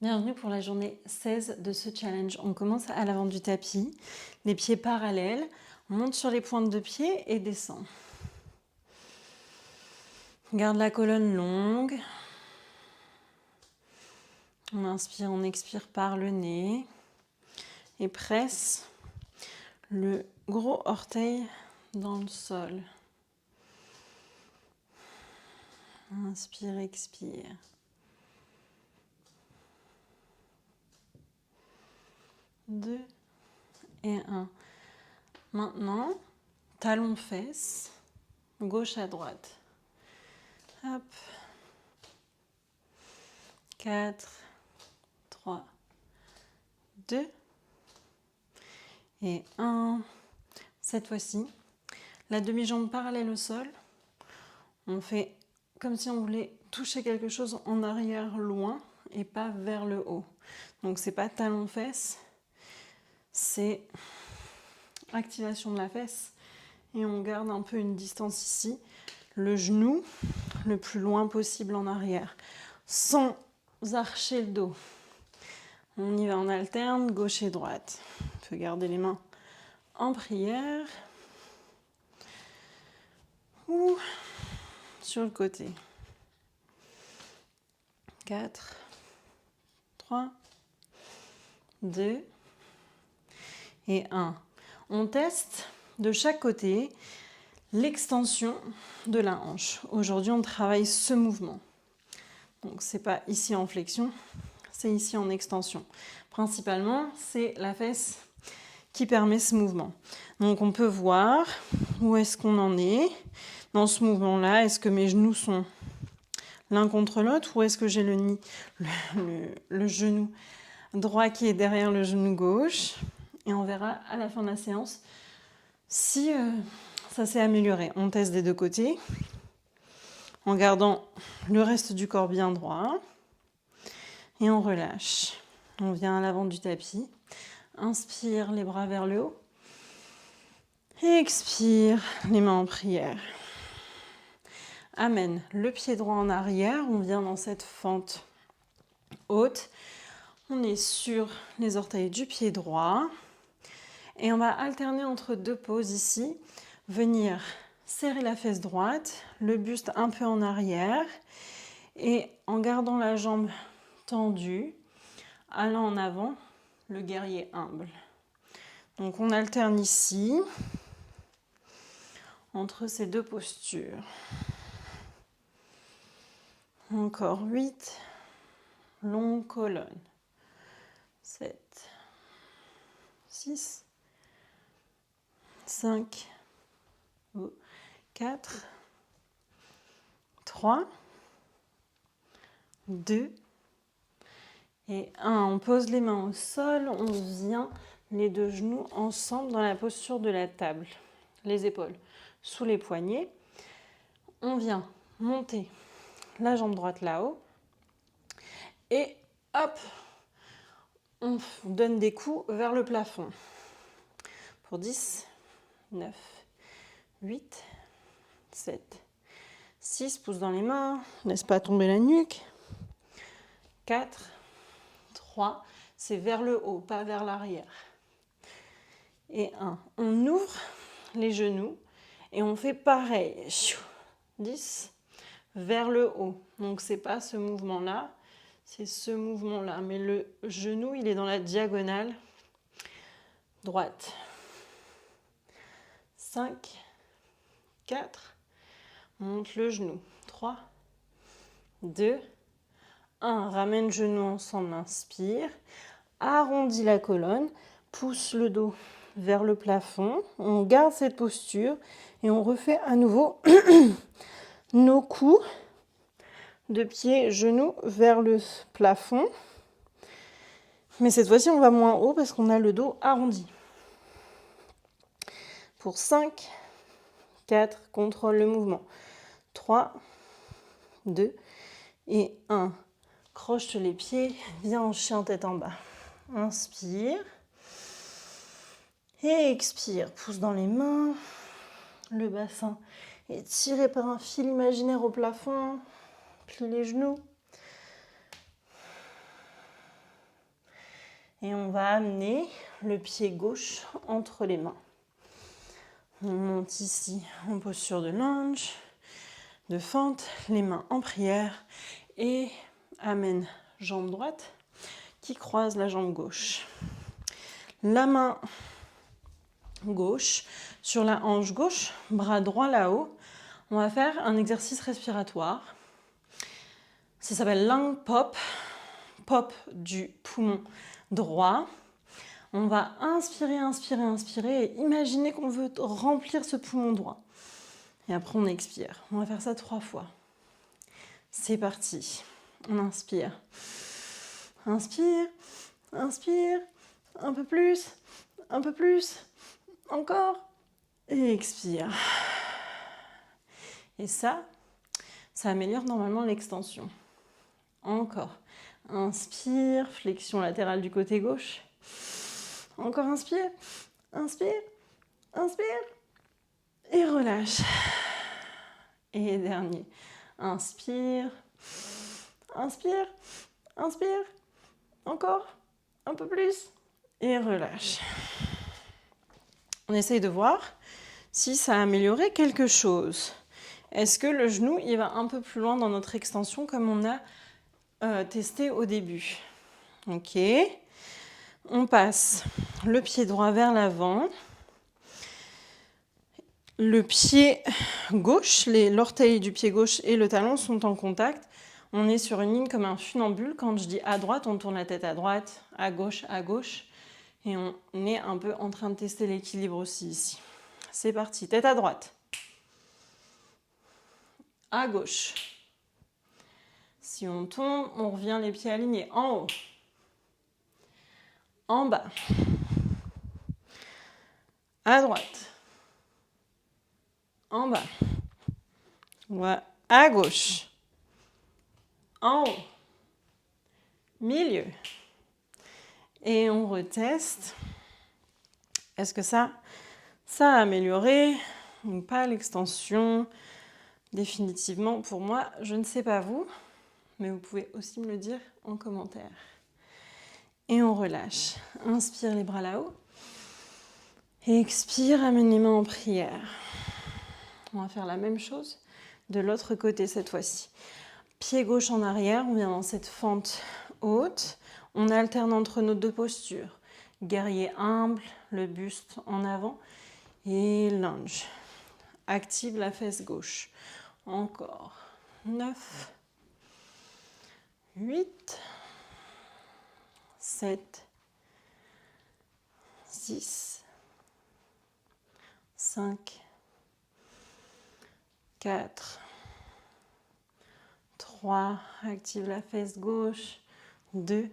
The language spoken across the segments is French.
Bienvenue pour la journée 16 de ce challenge. On commence à l'avant du tapis, les pieds parallèles, on monte sur les pointes de pied et descend. Garde la colonne longue. On inspire, on expire par le nez et presse le gros orteil dans le sol. Inspire, expire. Deux et un. Maintenant, talons fesses, gauche à droite. Hop. 4, 3, 2 et 1. Cette fois-ci, la demi-jambe parallèle au sol. On fait comme si on voulait toucher quelque chose en arrière loin et pas vers le haut. Donc c'est pas talon-fesse, c'est activation de la fesse et on garde un peu une distance ici. Le genou le plus loin possible en arrière, sans archer le dos. On y va en alterne, gauche et droite. On peut garder les mains en prière ou sur le côté. 4, 3, 2 et 1. On teste de chaque côté l'extension de la hanche. Aujourd'hui, on travaille ce mouvement. Donc, c'est pas ici en flexion, c'est ici en extension. Principalement, c'est la fesse qui permet ce mouvement. Donc, on peut voir où est-ce qu'on en est dans ce mouvement-là. Est-ce que mes genoux sont l'un contre l'autre ou est-ce que j'ai le genou droit qui est derrière le genou gauche? Et on verra à la fin de la séance si ça s'est amélioré. On teste des deux côtés en gardant le reste du corps bien droit et on relâche. On vient à l'avant du tapis. Inspire, les bras vers le haut. Expire, les mains en prière. Amène le pied droit en arrière. On vient dans cette fente haute. On est sur les orteils du pied droit. Et on va alterner entre deux poses ici. Venir serrer la fesse droite, le buste un peu en arrière. Et en gardant la jambe tendue, allant en avant, le guerrier humble. Donc on alterne ici entre ces deux postures. Encore 8, longue colonne. 7, 6, 5, 4, 3, 2 et 1. On pose les mains au sol, on vient les deux genoux ensemble dans la posture de la table. Les épaules sous les poignets. On vient monter la jambe droite là-haut. Et hop, on donne des coups vers le plafond. Pour 10, 9, 8, 7, 6, pouces dans les mains, laisse pas tomber la nuque. 4, 3, c'est vers le haut, pas vers l'arrière. Et 1, on ouvre les genoux et on fait pareil. 10, vers le haut. Donc c'est pas ce mouvement-là, c'est ce mouvement-là. Mais le genou, il est dans la diagonale droite. 5, 4, monte le genou. 3, 2, 1. Ramène genou ensemble, inspire. Arrondis la colonne, pousse le dos vers le plafond. On garde cette posture et on refait à nouveau nos coups de pied, genoux vers le plafond. Mais cette fois-ci, on va moins haut parce qu'on a le dos arrondi. Pour 5, 4, contrôle le mouvement. 3, 2 et 1. Croche les pieds, viens en chien tête en bas. Inspire. Et expire. Pousse dans les mains. Le bassin est tiré par un fil imaginaire au plafond. Plie les genoux. Et on va amener le pied gauche entre les mains. On monte ici en posture de lunge, de fente, les mains en prière et amène jambe droite qui croise la jambe gauche. La main gauche sur la hanche gauche, bras droit là-haut. On va faire un exercice respiratoire. Ça s'appelle lung pop, pop du poumon droit. On va inspirer, inspirer, inspirer et imaginer qu'on veut remplir ce poumon droit. Et après, on expire. On va faire ça 3 fois. C'est parti. On inspire. Inspire, inspire, un peu plus, encore. Et expire. Et ça améliore normalement l'extension. Encore. Inspire, flexion latérale du côté gauche. Encore inspire, inspire, inspire. Et relâche. Et dernier. Inspire, inspire, inspire. Encore, un peu plus. Et relâche. On essaye de voir si ça a amélioré quelque chose. Est-ce que le genou il va un peu plus loin dans notre extension comme on a testé au début? Ok. On passe le pied droit vers l'avant. Le pied gauche, l'orteil du pied gauche et le talon sont en contact. On est sur une ligne comme un funambule. Quand je dis à droite, on tourne la tête à droite, à gauche. Et on est un peu en train de tester l'équilibre aussi ici. C'est parti, tête à droite. À gauche. Si on tombe, on revient les pieds alignés. En haut. En bas. À droite. En bas. Ouais. À gauche. En haut. Milieu. Et on reteste. Est-ce que ça a amélioré ou pas l'extension? Définitivement, pour moi, je ne sais pas vous, mais vous pouvez aussi me le dire en commentaire. Et on relâche. Inspire les bras là-haut. Expire, amène les mains en prière. On va faire la même chose de l'autre côté cette fois-ci. Pied gauche en arrière, on vient dans cette fente haute. On alterne entre nos deux postures. Guerrier humble, le buste en avant et lunge. Active la fesse gauche. Encore. 9, 8, 7, 6, 5, 4, 3, active la fesse gauche, 2,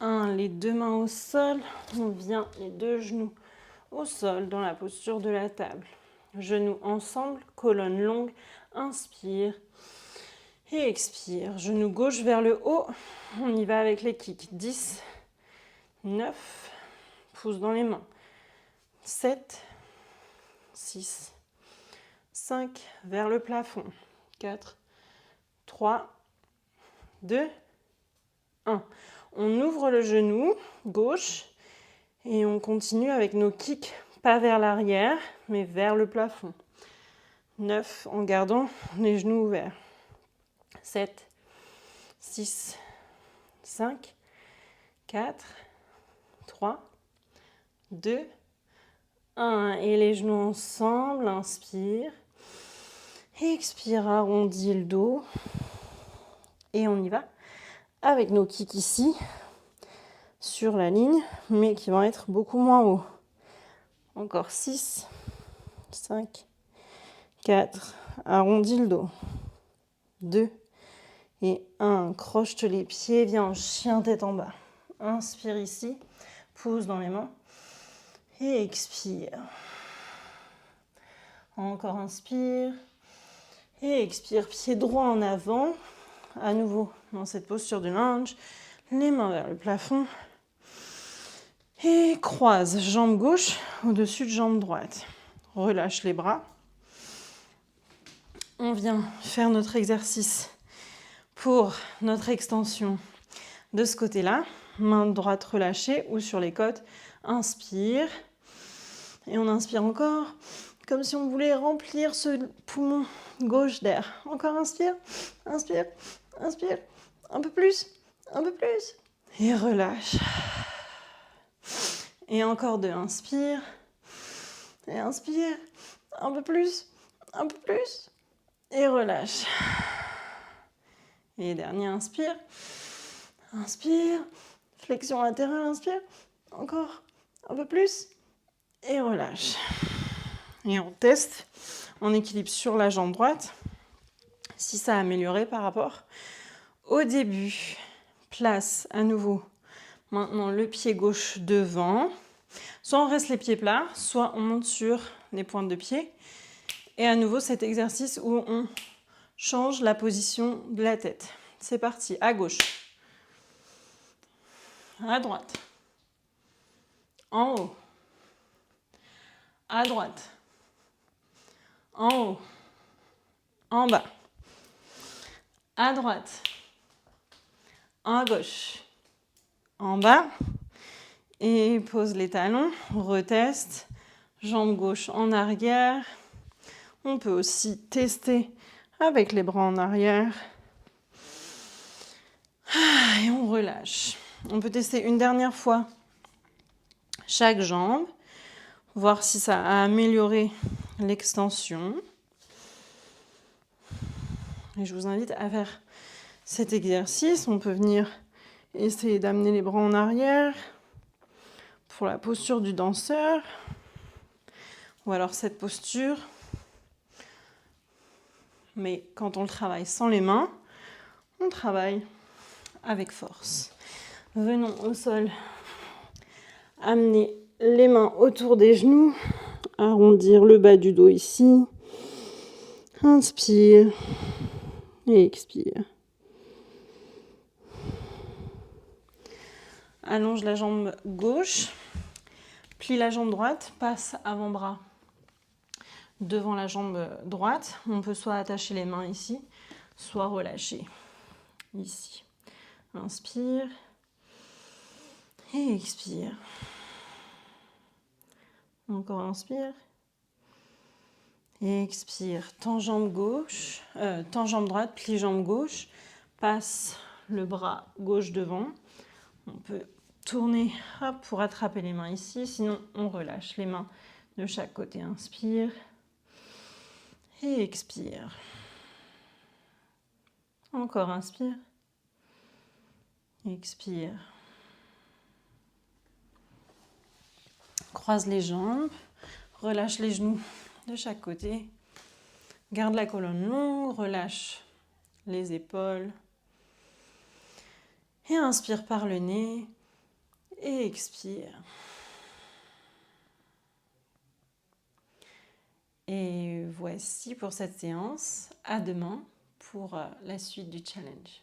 1, les deux mains au sol, on vient les deux genoux au sol dans la posture de la table. Genoux ensemble, colonne longue, inspire et expire. Genou gauche vers le haut, on y va avec les kicks. 10, 9, pouce dans les mains. 7, 6, 5, vers le plafond. 4, 3, 2, 1. On ouvre le genou gauche et on continue avec nos kicks, pas vers l'arrière, mais vers le plafond. 9, en gardant les genoux ouverts. 7, 6, 5, 4, 3, 2, 1. Et les genoux ensemble, inspire. Expire, arrondis le dos. Et on y va avec nos kicks ici, sur la ligne, mais qui vont être beaucoup moins hauts. Encore 6, 5, 4, arrondis le dos. 2 et 1, croche les pieds, viens en chien tête en bas. Inspire ici, pouce dans les mains et expire. Encore inspire et expire, pied droit en avant. À nouveau dans cette posture de lunge, les mains vers le plafond et croise jambe gauche au-dessus de jambe droite. Relâche les bras. On vient faire notre exercice pour notre extension de ce côté-là. Main droite relâchée ou sur les côtes. Inspire. Et on inspire encore, comme si on voulait remplir ce poumon gauche d'air. Encore inspire, inspire, inspire. Un peu plus, un peu plus. Et relâche. Et encore 2, inspire. Et inspire, un peu plus, un peu plus. Et relâche. Et dernier, inspire. Inspire. Flexion latérale, inspire. Encore un peu plus. Et relâche. Et on teste en équilibre sur la jambe droite. Si ça a amélioré par rapport au début. Place à nouveau maintenant le pied gauche devant. Soit on reste les pieds plats, soit on monte sur les pointes de pied. Et à nouveau cet exercice où on change la position de la tête. C'est parti, à gauche, à droite, en haut, à droite, en haut, en bas, à droite, à gauche, en bas. Et pose les talons, reteste, jambe gauche en arrière. On peut aussi tester avec les bras en arrière. Et on relâche. On peut tester une dernière fois chaque jambe, voir si ça a amélioré l'extension. Et je vous invite à faire cet exercice. On peut venir essayer d'amener les bras en arrière pour la posture du danseur. Ou alors cette posture. Mais quand on le travaille sans les mains, on travaille avec force. Venons au sol. Amener les mains autour des genoux. Arrondir le bas du dos ici. Inspire et expire. Allonge la jambe gauche. Plie la jambe droite. Passe avant-bras devant la jambe droite. On peut soit attacher les mains ici, soit relâcher ici. Inspire et expire. Encore inspire et expire. Tends jambe gauche, tends jambe droite, plie jambe gauche. Passe le bras gauche devant. On peut tourner pour attraper les mains ici, sinon on relâche les mains de chaque côté. Inspire et expire. Encore inspire. Expire. Croise les jambes. Relâche les genoux de chaque côté. Garde la colonne longue. Relâche les épaules. Et inspire par le nez. Et expire. Et voici pour cette séance. À demain pour la suite du challenge.